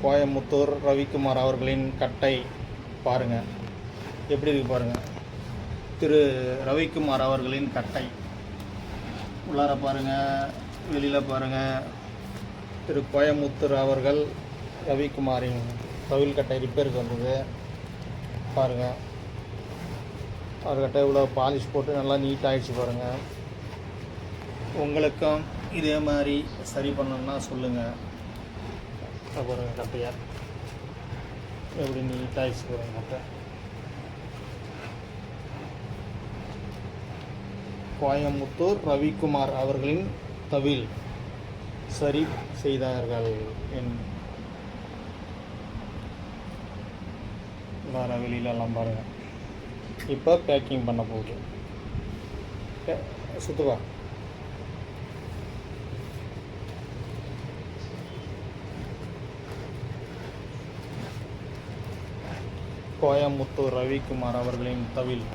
கோயமுத்தூர் ரவிக்குமார் அவர்களின் கட்டை பாருங்கள், எப்படி இருக்கு பாருங்கள். திரு ரவிக்குமார் அவர்களின் கட்டை உள்ளார பாருங்கள், வெளியில் பாருங்கள். திரு கோயமுத்தூர் அவர்கள் ரவிக்குமாரின் தவில் கட்டை ரிப்பேருக்கு வந்தது பாருங்கள். அவர் கட்டை இவ்வளோ பாலிஷ் போட்டு நல்லா நீட்டாகிடுச்சு பாருங்கள். உங்களுக்கும் இதே மாதிரி சரி பண்ணணும்னா சொல்லுங்கள். பாருங்கள் கட்டையா எப்படி நீட்டாகிடுச்சு பாருங்கள் கட்டை. கோயமுத்தூர் ரவிக்குமார் அவர்களின் தவில் சரி செய்தார்கள். வேறு வெளியிலலாம் பாருங்கள். இப்போ பேக்கிங் பண்ண போகுது. சுத்துவா கோயமுத்தூர் ரவிக்குமார் அவர்களின் தவில்